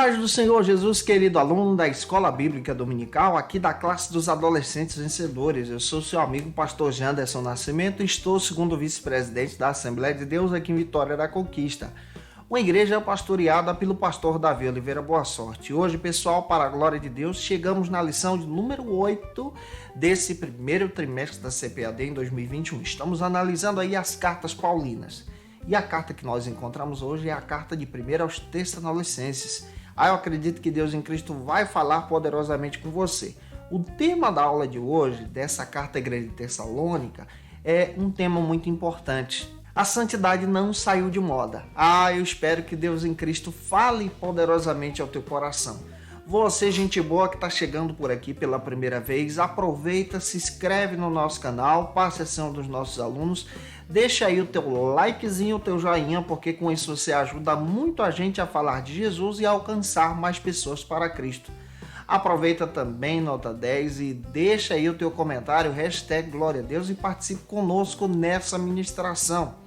paz do Senhor Jesus, querido aluno da Escola Bíblica Dominical, aqui da classe dos adolescentes vencedores. Eu sou seu amigo pastor Janderson Nascimento e estou segundo vice-presidente da Assembleia de Deus aqui em Vitória da Conquista, uma igreja pastoreada pelo pastor Davi Oliveira Boa Sorte. Hoje, pessoal, para a glória de Deus, chegamos na lição de número 8 desse primeiro trimestre da CPAD em 2021. Estamos analisando aí as cartas paulinas. E a carta que nós encontramos hoje é a carta de 1 aos Tessalonicenses. Eu acredito que Deus em Cristo vai falar poderosamente com você. O tema da aula de hoje, dessa carta à igreja de Tessalônica, é um tema muito importante. A santidade não saiu de moda. Eu espero que Deus em Cristo fale poderosamente ao teu coração. Você, gente boa que está chegando por aqui pela primeira vez, aproveita, se inscreve no nosso canal, passe a ser um dos nossos alunos, deixa aí o teu likezinho, o teu joinha, porque com isso você ajuda muito a gente a falar de Jesus e a alcançar mais pessoas para Cristo. Aproveita também, nota 10, e deixa aí o teu comentário, #Glória a Deus, e participe conosco nessa ministração.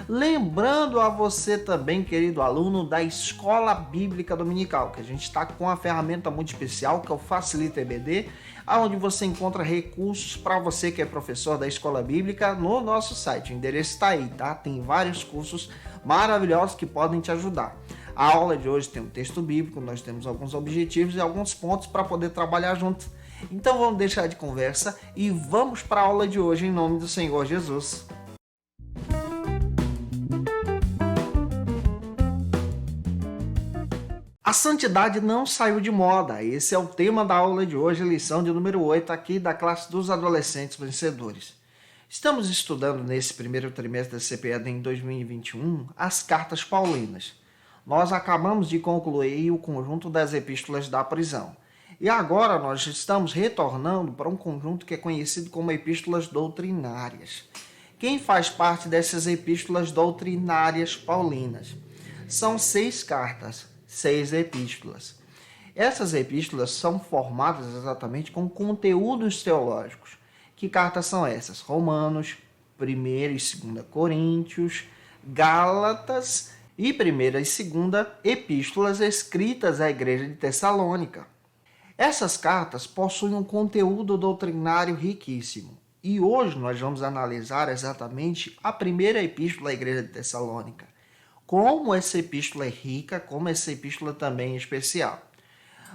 Lembrando a você também, querido aluno da Escola Bíblica Dominical, que a gente está com uma ferramenta muito especial, que é o Facilita EBD, onde você encontra recursos para você que é professor da Escola Bíblica no nosso site. O endereço está aí, tá? Tem vários cursos maravilhosos que podem te ajudar. A aula de hoje tem um texto bíblico, nós temos alguns objetivos e alguns pontos para poder trabalhar juntos. Então vamos deixar de conversa e vamos para a aula de hoje em nome do Senhor Jesus. A santidade não saiu de moda. Esse é o tema da aula de hoje, lição de número 8, aqui da classe dos adolescentes vencedores. Estamos estudando nesse primeiro trimestre da CPAD em 2021 as cartas paulinas. Nós acabamos de concluir o conjunto das epístolas da prisão. E agora nós estamos retornando para um conjunto que é conhecido como epístolas doutrinárias. Quem faz parte dessas epístolas doutrinárias paulinas? São 6 cartas. 6 epístolas. Essas epístolas são formadas exatamente com conteúdos teológicos. Que cartas são essas? Romanos, 1ª e 2ª Coríntios, Gálatas e 1ª e 2ª epístolas escritas à igreja de Tessalônica. Essas cartas possuem um conteúdo doutrinário riquíssimo. E hoje nós vamos analisar exatamente a 1ª epístola à igreja de Tessalônica. Como essa epístola é rica, como essa epístola também é especial.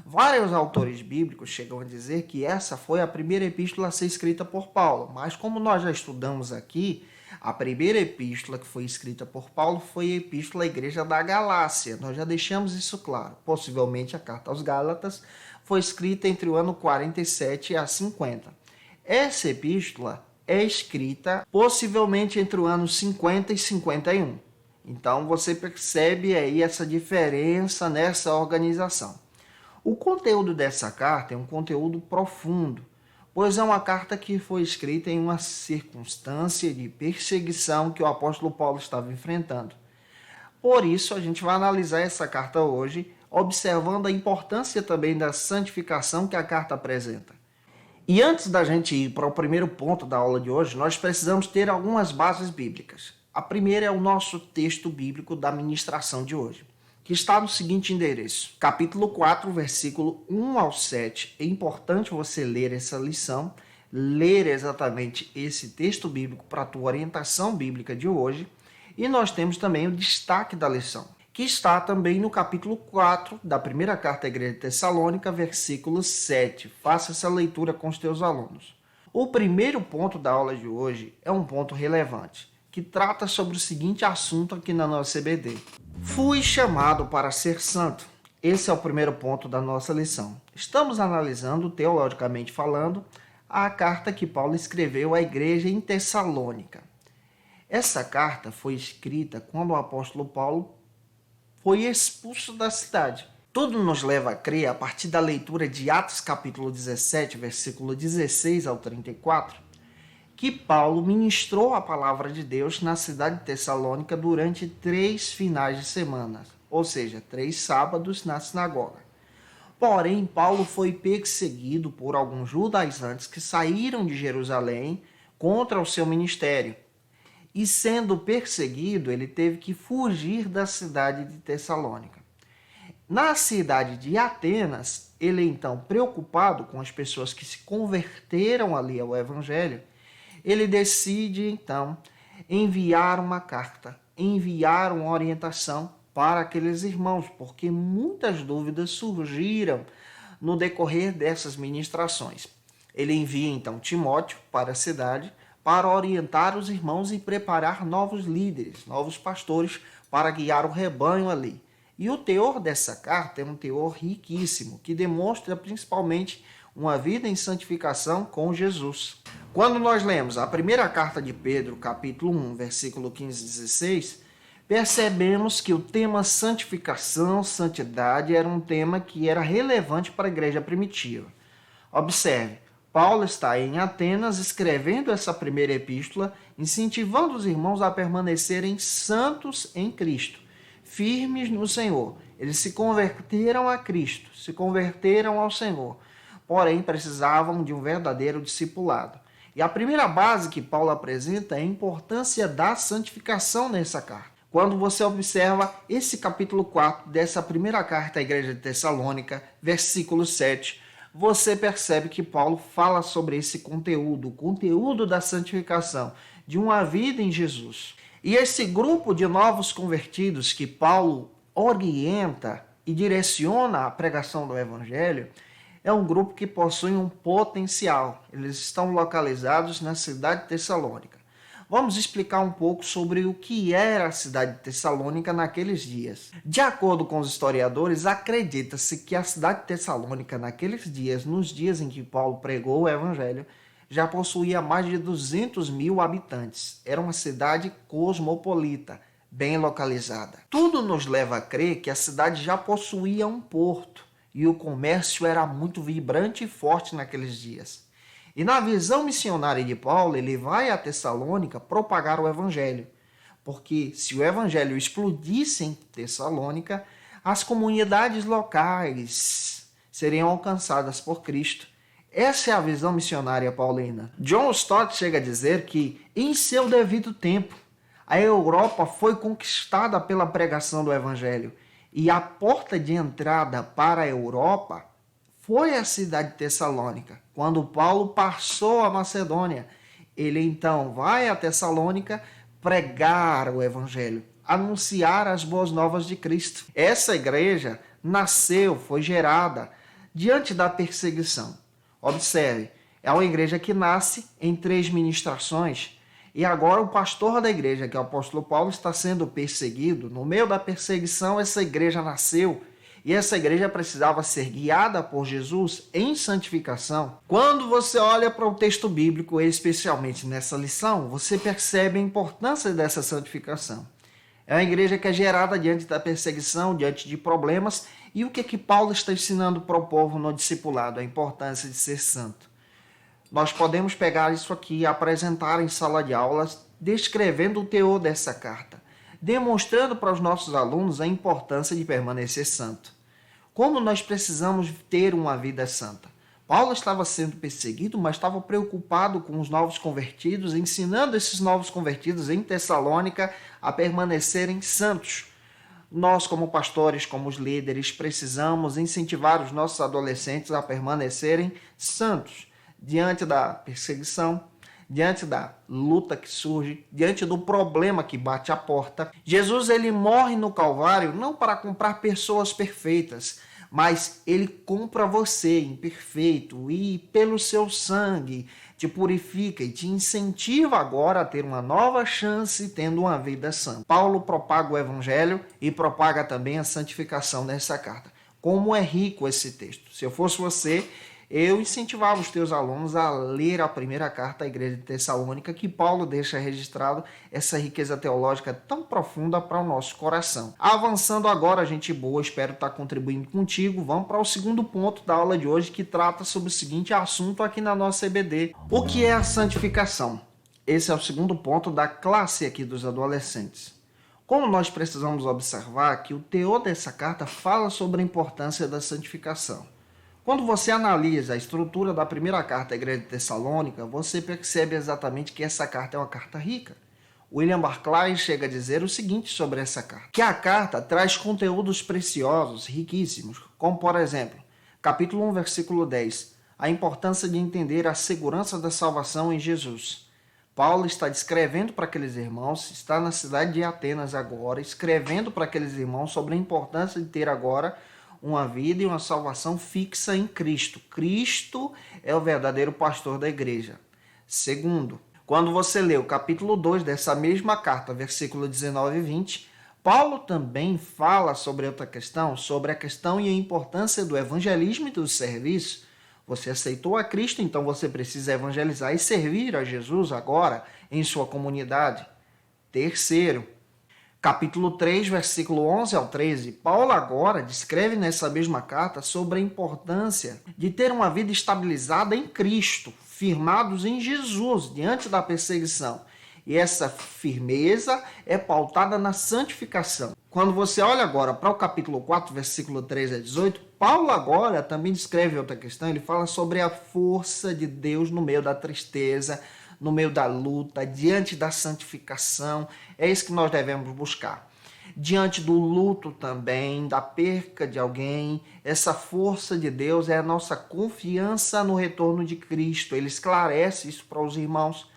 Vários autores bíblicos chegam a dizer que essa foi a primeira epístola a ser escrita por Paulo, mas como nós já estudamos aqui, a primeira epístola que foi escrita por Paulo foi a epístola à igreja da Galácia. Nós já deixamos isso claro. Possivelmente a carta aos Gálatas foi escrita entre o ano 47 a 50. Essa epístola é escrita possivelmente entre o ano 50 e 51. Então, você percebe aí essa diferença nessa organização. O conteúdo dessa carta é um conteúdo profundo, pois é uma carta que foi escrita em uma circunstância de perseguição que o apóstolo Paulo estava enfrentando. Por isso, a gente vai analisar essa carta hoje, observando a importância também da santificação que a carta apresenta. E antes da gente ir para o primeiro ponto da aula de hoje, nós precisamos ter algumas bases bíblicas. A primeira é o nosso texto bíblico da ministração de hoje, que está no seguinte endereço, capítulo 4, versículo 1 ao 7. É importante você ler essa lição, ler exatamente esse texto bíblico para a tua orientação bíblica de hoje. E nós temos também o destaque da lição, que está também no capítulo 4 da primeira carta à igreja de Tessalônica, versículo 7. Faça essa leitura com os teus alunos. O primeiro ponto da aula de hoje é um ponto relevante, que trata sobre o seguinte assunto aqui na nossa EBD. Fui chamado para ser santo. Esse é o primeiro ponto da nossa lição. Estamos analisando, teologicamente falando, a carta que Paulo escreveu à igreja em Tessalônica. Essa carta foi escrita quando o apóstolo Paulo foi expulso da cidade. Tudo nos leva a crer, a partir da leitura de Atos capítulo 17, versículo 16 ao 34, que Paulo ministrou a palavra de Deus na cidade de Tessalônica durante 3 finais de semana, ou seja, 3 sábados na sinagoga. Porém, Paulo foi perseguido por alguns judaizantes que saíram de Jerusalém contra o seu ministério. E sendo perseguido, ele teve que fugir da cidade de Tessalônica. Na cidade de Atenas, ele então, preocupado com as pessoas que se converteram ali ao Evangelho, ele decide então enviar uma carta, enviar uma orientação para aqueles irmãos, porque muitas dúvidas surgiram no decorrer dessas ministrações. Ele envia então Timóteo para a cidade para orientar os irmãos e preparar novos líderes, novos pastores para guiar o rebanho ali. E o teor dessa carta é um teor riquíssimo, que demonstra principalmente uma vida em santificação com Jesus. Quando nós lemos a primeira carta de Pedro, capítulo 1, versículo 15 e 16, percebemos que o tema santificação, santidade, era um tema que era relevante para a igreja primitiva. Observe, Paulo está em Atenas escrevendo essa primeira epístola, incentivando os irmãos a permanecerem santos em Cristo, firmes no Senhor. Eles se converteram a Cristo, se converteram ao Senhor, porém precisavam de um verdadeiro discipulado. E a primeira base que Paulo apresenta é a importância da santificação nessa carta. Quando você observa esse capítulo 4 dessa primeira carta à igreja de Tessalônica, versículo 7, você percebe que Paulo fala sobre esse conteúdo, o conteúdo da santificação, de uma vida em Jesus. E esse grupo de novos convertidos que Paulo orienta e direciona a pregação do Evangelho, é um grupo que possui um potencial. Eles estão localizados na cidade de Tessalônica. Vamos explicar um pouco sobre o que era a cidade de Tessalônica naqueles dias. De acordo com os historiadores, acredita-se que a cidade de Tessalônica naqueles dias, nos dias em que Paulo pregou o Evangelho, já possuía mais de 200 mil habitantes. Era uma cidade cosmopolita, bem localizada. Tudo nos leva a crer que a cidade já possuía um porto e o comércio era muito vibrante e forte naqueles dias. E na visão missionária de Paulo, ele vai a Tessalônica propagar o Evangelho. Porque se o Evangelho explodisse em Tessalônica, as comunidades locais seriam alcançadas por Cristo. Essa é a visão missionária paulina. John Stott chega a dizer que, em seu devido tempo, a Europa foi conquistada pela pregação do Evangelho. E a porta de entrada para a Europa foi a cidade de Tessalônica. Quando Paulo passou a Macedônia, ele então vai a Tessalônica pregar o Evangelho, anunciar as boas novas de Cristo. Essa igreja nasceu, foi gerada diante da perseguição. Observe, é uma igreja que nasce em 3 ministrações e agora o pastor da igreja, que é o apóstolo Paulo, está sendo perseguido. No meio da perseguição, essa igreja nasceu. E essa igreja precisava ser guiada por Jesus em santificação. Quando você olha para o texto bíblico, especialmente nessa lição, você percebe a importância dessa santificação. É uma igreja que é gerada diante da perseguição, diante de problemas. E o que Paulo está ensinando para o povo no discipulado? A importância de ser santo. Nós podemos pegar isso aqui e apresentar em sala de aulas, descrevendo o teor dessa carta, demonstrando para os nossos alunos a importância de permanecer santo. Como nós precisamos ter uma vida santa? Paulo estava sendo perseguido, mas estava preocupado com os novos convertidos, ensinando esses novos convertidos em Tessalônica a permanecerem santos. Nós, como pastores, como os líderes, precisamos incentivar os nossos adolescentes a permanecerem santos diante da perseguição, diante da luta que surge, diante do problema que bate à porta. Jesus, ele morre no Calvário não para comprar pessoas perfeitas, mas ele compra você imperfeito e pelo seu sangue te purifica e te incentiva agora a ter uma nova chance tendo uma vida santa. Paulo propaga o evangelho e propaga também a santificação nessa carta. Como é rico esse texto. Se eu fosse você, eu incentivava os teus alunos a ler a primeira carta à igreja de Tessalônica, que Paulo deixa registrado essa riqueza teológica tão profunda para o nosso coração. Avançando agora, gente boa, espero estar contribuindo contigo. Vamos para o segundo ponto da aula de hoje, que trata sobre o seguinte assunto aqui na nossa EBD. O que é a santificação? Esse é o segundo ponto da classe aqui dos adolescentes. Como nós precisamos observar que o teor dessa carta fala sobre a importância da santificação. Quando você analisa a estrutura da primeira carta à igreja de Tessalônica, você percebe exatamente que essa carta é uma carta rica. William Barclay chega a dizer o seguinte sobre essa carta: que a carta traz conteúdos preciosos, riquíssimos, como por exemplo, capítulo 1, versículo 10, a importância de entender a segurança da salvação em Jesus. Paulo está descrevendo para aqueles irmãos, está na cidade de Atenas agora, escrevendo para aqueles irmãos sobre a importância de ter agora uma vida e uma salvação fixa em Cristo. Cristo é o verdadeiro pastor da igreja. Segundo, quando você lê o capítulo 2 dessa mesma carta, versículo 19 e 20, Paulo também fala sobre outra questão, sobre a questão e a importância do evangelismo e do serviço. Você aceitou a Cristo, então você precisa evangelizar e servir a Jesus agora em sua comunidade. Terceiro, capítulo 3, versículo 11 ao 13, Paulo agora descreve nessa mesma carta sobre a importância de ter uma vida estabilizada em Cristo, firmados em Jesus, diante da perseguição. E essa firmeza é pautada na santificação. Quando você olha agora para o capítulo 4, versículo 13 a 18, Paulo agora também descreve outra questão, ele fala sobre a força de Deus no meio da tristeza, no meio da luta, diante da santificação. É isso que nós devemos buscar. Diante do luto também, da perca de alguém, essa força de Deus é a nossa confiança no retorno de Cristo. Ele esclarece isso para os irmãos.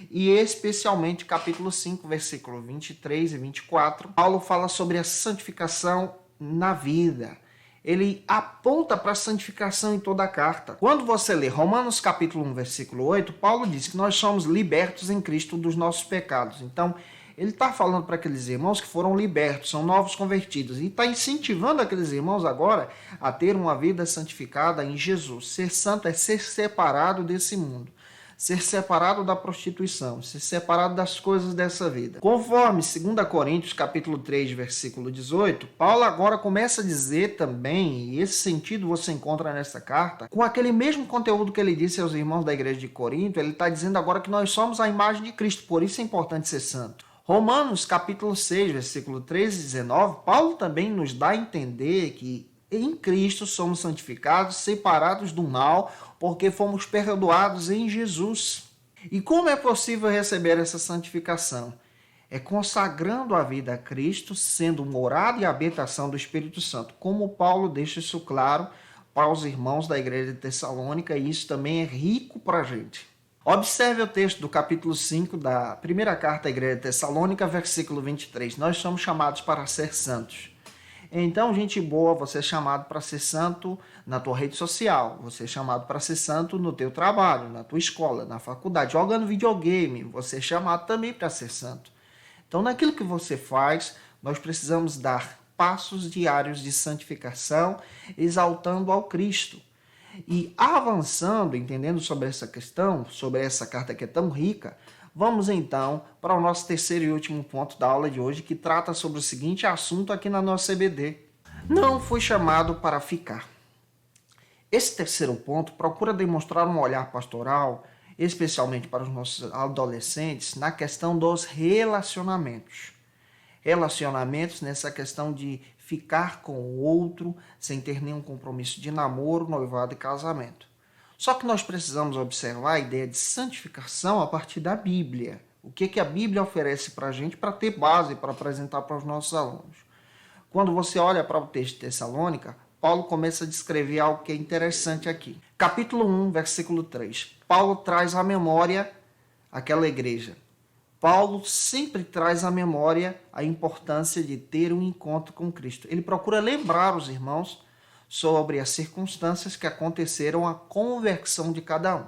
E especialmente capítulo 5, versículo 23 e 24, Paulo fala sobre a santificação na vida. Ele aponta para a santificação em toda a carta. Quando você lê Romanos capítulo 1, versículo 8, Paulo diz que nós somos libertos em Cristo dos nossos pecados. Então, ele está falando para aqueles irmãos que foram libertos, são novos convertidos, e está incentivando aqueles irmãos agora a ter uma vida santificada em Jesus. Ser santo é ser separado desse mundo, ser separado da prostituição, ser separado das coisas dessa vida. Conforme 2 Coríntios capítulo 3, versículo 18, Paulo agora começa a dizer também, e esse sentido você encontra nessa carta, com aquele mesmo conteúdo que ele disse aos irmãos da igreja de Corinto, ele está dizendo agora que nós somos a imagem de Cristo, por isso é importante ser santo. Romanos capítulo 6, versículo 13 e 19, Paulo também nos dá a entender que em Cristo somos santificados, separados do mal, porque fomos perdoados em Jesus. E como é possível receber essa santificação? É consagrando a vida a Cristo, sendo morada e habitação do Espírito Santo. Como Paulo deixa isso claro para os irmãos da igreja de Tessalônica, e isso também é rico para a gente. Observe o texto do capítulo 5 da primeira carta à igreja de Tessalônica, versículo 23. Nós somos chamados para ser santos. Então, gente boa, você é chamado para ser santo na tua rede social, você é chamado para ser santo no teu trabalho, na tua escola, na faculdade, jogando videogame, você é chamado também para ser santo. Então, naquilo que você faz, nós precisamos dar passos diários de santificação, exaltando ao Cristo. E avançando, entendendo sobre essa questão, sobre essa carta que é tão rica, vamos então para o nosso terceiro e último ponto da aula de hoje, que trata sobre o seguinte assunto aqui na nossa CBD. Não fui chamado para ficar. Esse terceiro ponto procura demonstrar um olhar pastoral, especialmente para os nossos adolescentes, na questão dos relacionamentos. Relacionamentos nessa questão de ficar com o outro sem ter nenhum compromisso de namoro, noivado e casamento. Só que nós precisamos observar a ideia de santificação a partir da Bíblia. O que a Bíblia oferece para a gente para ter base para apresentar para os nossos alunos. Quando você olha para o texto de Tessalônica, Paulo começa a descrever algo que é interessante aqui. Capítulo 1, versículo 3. Paulo traz à memória aquela igreja. Paulo sempre traz à memória a importância de ter um encontro com Cristo. Ele procura lembrar os irmãos sobre as circunstâncias que aconteceram a conversão de cada um.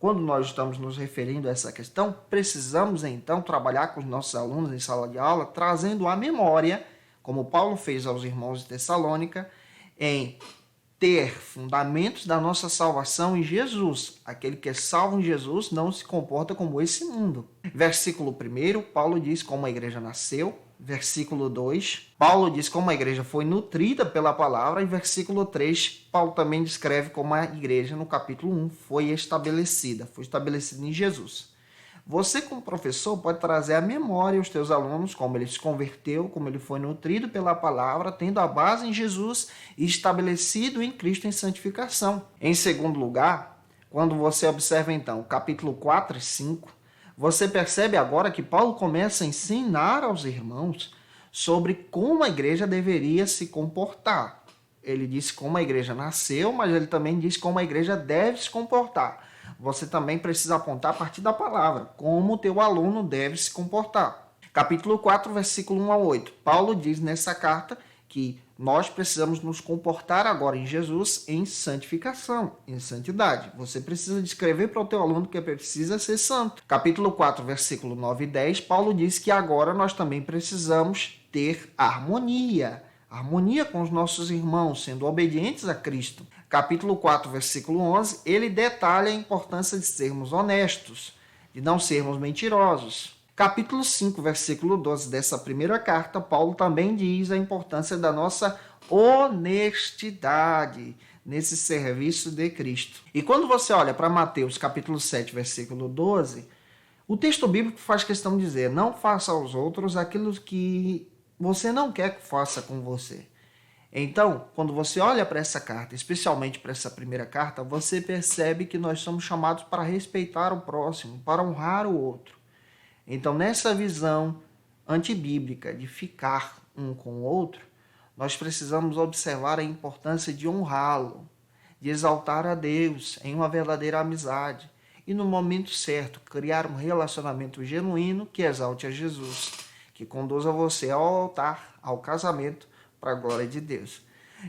Quando nós estamos nos referindo a essa questão, precisamos então trabalhar com os nossos alunos em sala de aula, trazendo à memória, como Paulo fez aos irmãos de Tessalônica, em ter fundamentos da nossa salvação em Jesus. Aquele que é salvo em Jesus não se comporta como esse mundo. Versículo 1, Paulo diz como a igreja nasceu. Versículo 2, Paulo diz como a igreja foi nutrida pela palavra. E versículo 3, Paulo também descreve como a igreja, no capítulo 1, foi estabelecida em Jesus. Você, como professor, pode trazer à memória os teus alunos como ele se converteu, como ele foi nutrido pela palavra, tendo a base em Jesus e estabelecido em Cristo em santificação. Em segundo lugar, quando você observa então capítulo 4 e 5, Você percebe agora que Paulo começa a ensinar aos irmãos sobre como a igreja deveria se comportar. Ele disse como a igreja nasceu, mas ele também diz como a igreja deve se comportar. Você também precisa apontar a partir da palavra, como o teu aluno deve se comportar. Capítulo 4, versículo 1 a 8. Paulo diz nessa carta que nós precisamos nos comportar agora em Jesus em santificação, em santidade. Você precisa descrever para o teu aluno que precisa ser santo. Capítulo 4, versículo 9 e 10, Paulo diz que agora nós também precisamos ter harmonia. Harmonia com os nossos irmãos, sendo obedientes a Cristo. Capítulo 4, versículo 11, ele detalha a importância de sermos honestos, de não sermos mentirosos. Capítulo 5, versículo 12 dessa primeira carta, Paulo também diz a importância da nossa honestidade nesse serviço de Cristo. E quando você olha para Mateus capítulo 7, versículo 12, o texto bíblico faz questão de dizer: não faça aos outros aquilo que você não quer que faça com você. Então, quando você olha para essa carta, especialmente para essa primeira carta, você percebe que nós somos chamados para respeitar o próximo, para honrar o outro. Então, nessa visão antibíblica de ficar um com o outro, nós precisamos observar a importância de honrá-lo, de exaltar a Deus em uma verdadeira amizade e, no momento certo, criar um relacionamento genuíno que exalte a Jesus, que conduza você ao altar, ao casamento, para a glória de Deus.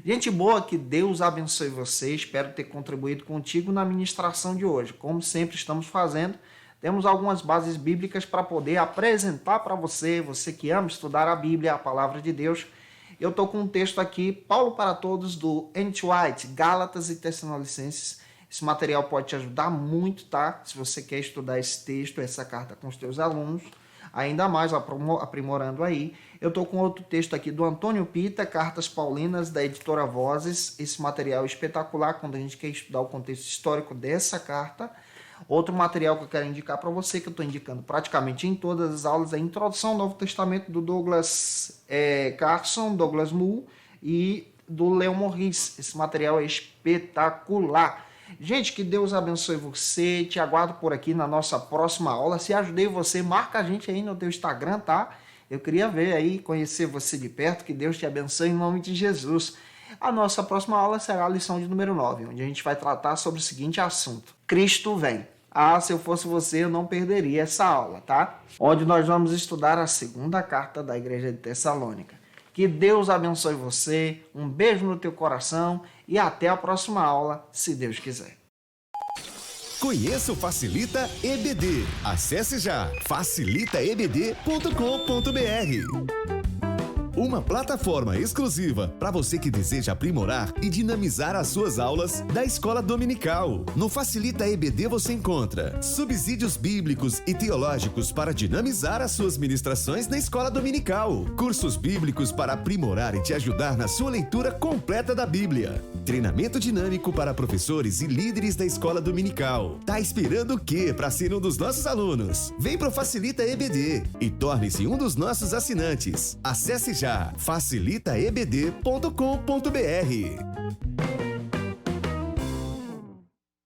Gente boa, que Deus abençoe você. Espero ter contribuído contigo na ministração de hoje. Como sempre estamos fazendo, temos algumas bases bíblicas para poder apresentar para você, você que ama estudar a Bíblia, a palavra de Deus. Eu estou com um texto aqui, Paulo para Todos, do N.T. White, Gálatas e Tessalonicenses. Esse material pode te ajudar muito, tá? Se você quer estudar esse texto, essa carta com os teus alunos, ainda mais aprimorando aí. Eu estou com outro texto aqui do Antônio Pita, Cartas Paulinas, da editora Vozes. Esse material é espetacular quando a gente quer estudar o contexto histórico dessa carta. Outro material que eu quero indicar para você, que eu estou indicando praticamente em todas as aulas, é a Introdução ao Novo Testamento do Douglas Carson, Douglas Moo e do Leon Morris. Esse material é espetacular. Gente, que Deus abençoe você. Te aguardo por aqui na nossa próxima aula. Se ajudei você, marca a gente aí no teu Instagram, tá? Eu queria ver aí, conhecer você de perto. Que Deus te abençoe em nome de Jesus. A nossa próxima aula será a lição de número 9, onde a gente vai tratar sobre o seguinte assunto: Cristo vem. Ah, se eu fosse você, eu não perderia essa aula, tá? Onde nós vamos estudar a segunda carta da igreja de Tessalônica. Que Deus abençoe você, um beijo no teu coração e até a próxima aula, se Deus quiser. Conheça o Facilita EBD. Acesse já facilitaebd.com.br. Uma plataforma exclusiva para você que deseja aprimorar e dinamizar as suas aulas da escola dominical. No Facilita EBD você encontra subsídios bíblicos e teológicos para dinamizar as suas ministrações na escola dominical, cursos bíblicos para aprimorar e te ajudar na sua leitura completa da Bíblia, treinamento dinâmico para professores e líderes da escola dominical. Tá esperando o quê para ser um dos nossos alunos? Vem pro Facilita EBD e torne-se um dos nossos assinantes. Acesse já facilitaebd.com.br.